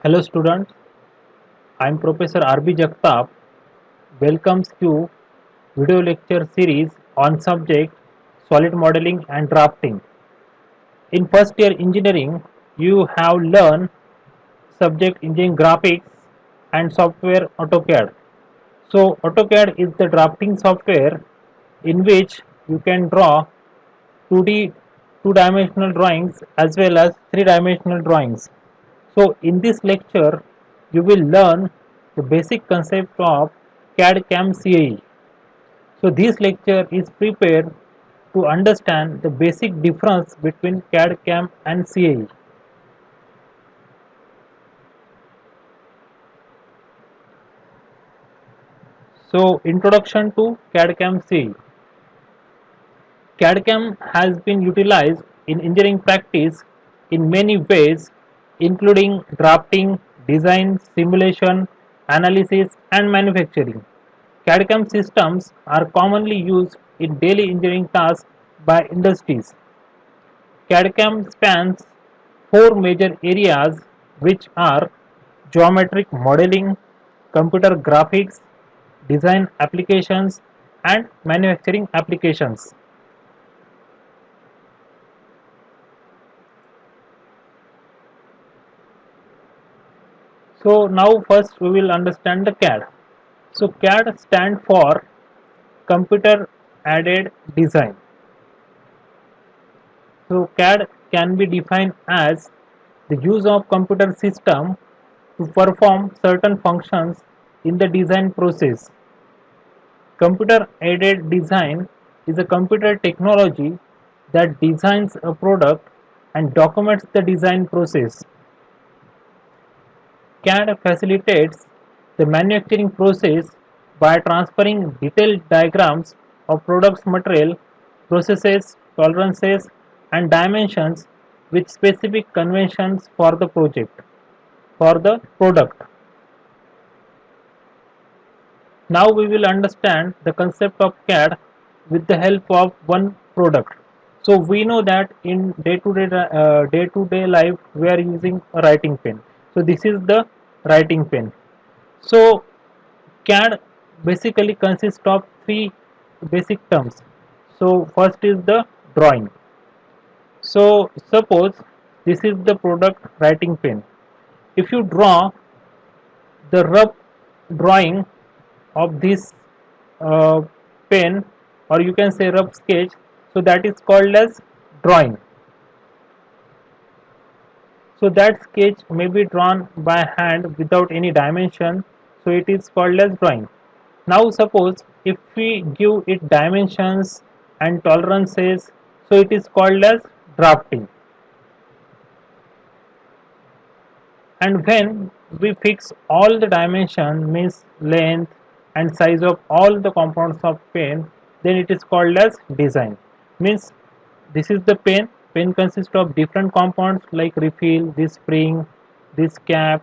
Hello students, I am Professor R.B. Jagtap welcomes you video lecture series on subject solid modeling and drafting. In first year engineering, you have learned subject engineering graphics and software AutoCAD. So AutoCAD is the drafting software in which you can draw 2D two-dimensional drawings as well as three-dimensional drawings. So in this lecture, you will learn the basic concept of CAD CAM CAE. So this lecture is prepared to understand the basic difference between CAD CAM and CAE. So introduction to CAD CAM CAE. CAD CAM has been utilized in engineering practice in many ways, including drafting, design, simulation, analysis, and manufacturing. CAD CAM systems are commonly used in daily engineering tasks by industries. CAD CAM spans four major areas, which are geometric modeling, computer graphics, design applications, and manufacturing applications. So now first we will understand the CAD. So CAD stand for computer aided design. So CAD can be defined as the use of computer system to perform certain functions in the design process. Computer aided design is a computer technology that designs a product and documents the design process. CAD facilitates the manufacturing process by transferring detailed diagrams of products material, processes, tolerances, and dimensions with specific conventions for the product. Now we will understand the concept of CAD with the help of one product. So we know that in day-to-day life we are using a writing pen. So this is the writing pen. So CAD basically consists of three basic terms. So first is the drawing. So suppose this is the product writing pen. If you draw the rough drawing of this uh, pen, or you can say rough sketch, so that is called as drawing. So that sketch may be drawn by hand without any dimension, so it is called as drawing. Now suppose if we give it dimensions and tolerances, so it is called as drafting. And when we fix all the dimension, means length and size of all the components of pen, then it is called as design. Means this is the pen consists of different components like refill, this spring, this cap,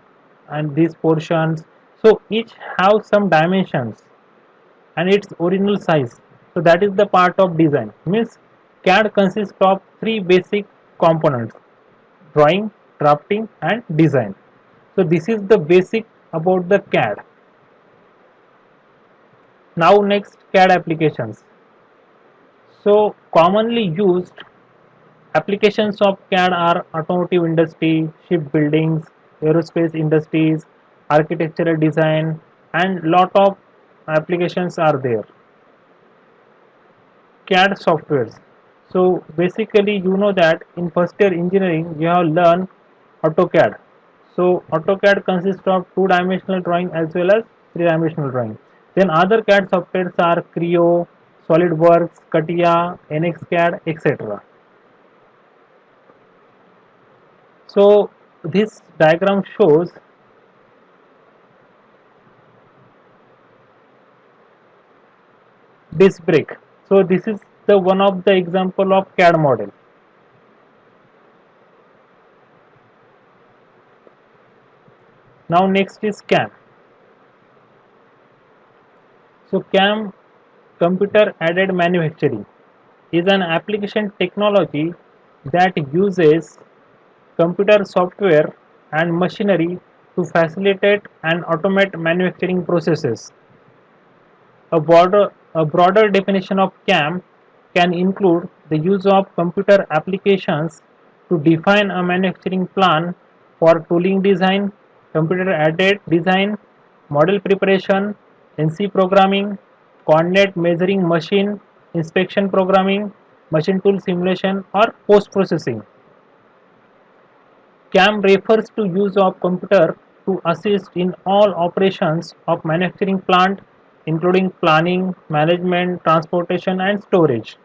and these portions. So each have some dimensions and its original size. So that is the part of design. Means CAD consists of three basic components: drawing, drafting, and design. So this is the basic about the CAD. Now next, CAD applications. So commonly used applications of CAD are automotive industry, shipbuildings, aerospace industries, architectural design, and lot of applications are there. CAD softwares. So basically you know that in first year engineering you have learned AutoCAD. So AutoCAD consists of two-dimensional drawing as well as three-dimensional drawing. Then other CAD softwares are Creo, SolidWorks, CATIA, NXCAD, etc. So this diagram shows disc brake. So this is the one of the example of CAD model. Now next is CAM. So CAM, computer aided manufacturing, is an application technology that uses computer software and machinery to facilitate and automate manufacturing processes. A broader definition of CAM can include the use of computer applications to define a manufacturing plan for tooling design, computer-aided design, model preparation, NC programming, coordinate measuring machine, inspection programming, machine tool simulation, or post-processing. CAM refers to use of computer to assist in all operations of manufacturing plant, including planning, management, transportation, and storage.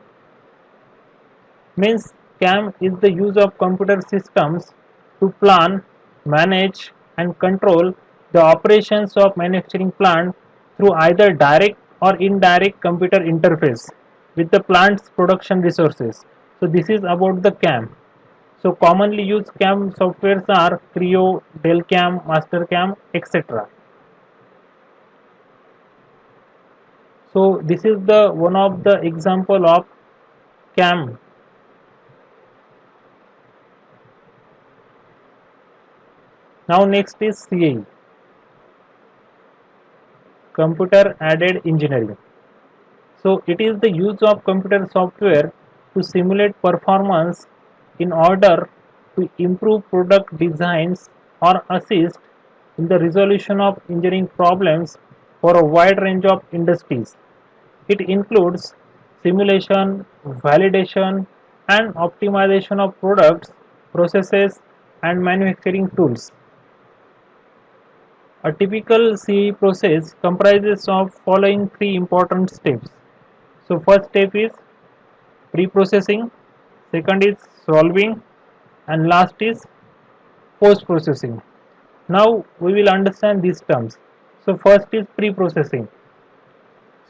Means CAM is the use of computer systems to plan, manage, and control the operations of manufacturing plant through either direct or indirect computer interface with the plant's production resources. So this is about the CAM. So commonly used CAM softwares are Creo, Delcam, Mastercam, etc. So this is the one of the example of CAM. Now next is CAE, Computer Aided Engineering. So it is the use of computer software to simulate performance in order to improve product designs or assist in the resolution of engineering problems for a wide range of industries. It includes simulation, validation, and optimization of products, processes, and manufacturing tools. A typical CE process comprises of following three important steps. So first step is pre-processing, second is solving, and last is post-processing. Now we will understand these terms. So first is pre-processing.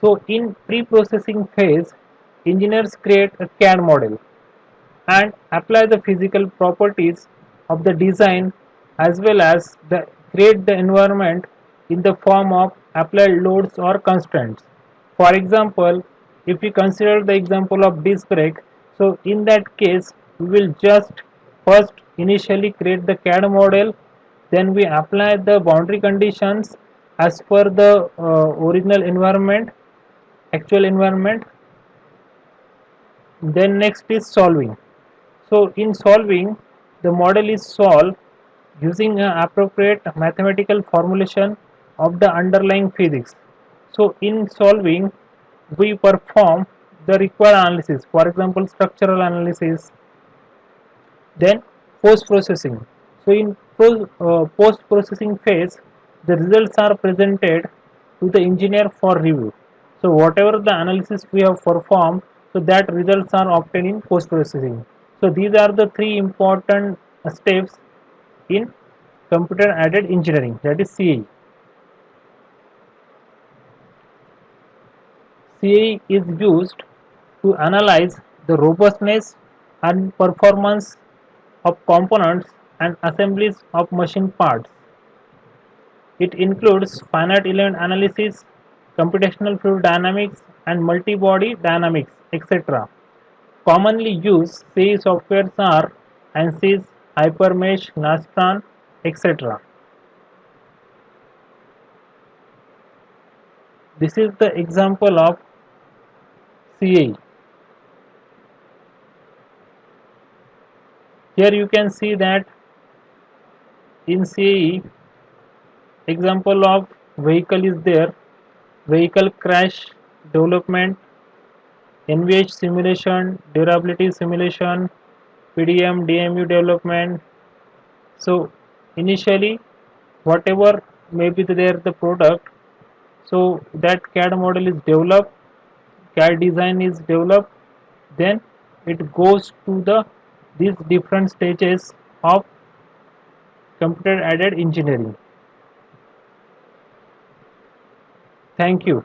So in pre-processing phase, engineers create a CAD model and apply the physical properties of the design as well as create the environment in the form of applied loads or constraints. For example, if we consider the example of disc brake, so in that case we will just first initially create the CAD model, then we apply the boundary conditions as per the original environment, actual environment. Then next is solving. So in solving, the model is solved using an appropriate mathematical formulation of the underlying physics. So in solving, we perform the required analysis, for example structural analysis. Then post processing. So in post processing phase, the results are presented to the engineer for review. So whatever the analysis we have performed, so that results are obtained in post processing. So these are the three important steps in computer aided engineering, that is CAE. CAE is used to analyze the robustness and performance of components and assemblies of machine parts. It includes finite element analysis, computational fluid dynamics, and multi-body dynamics, etc. Commonly used CAE softwares are ANSYS, HyperMesh, Nastran, etc. This is the example of CAE. Here you can see that in CAE, example of vehicle is there, vehicle crash development, NVH simulation, durability simulation, PDM, DMU development. So initially whatever may be there the product, so that CAD model is developed, CAD design is developed, then it goes to the these different stages of computer aided engineering. Thank you.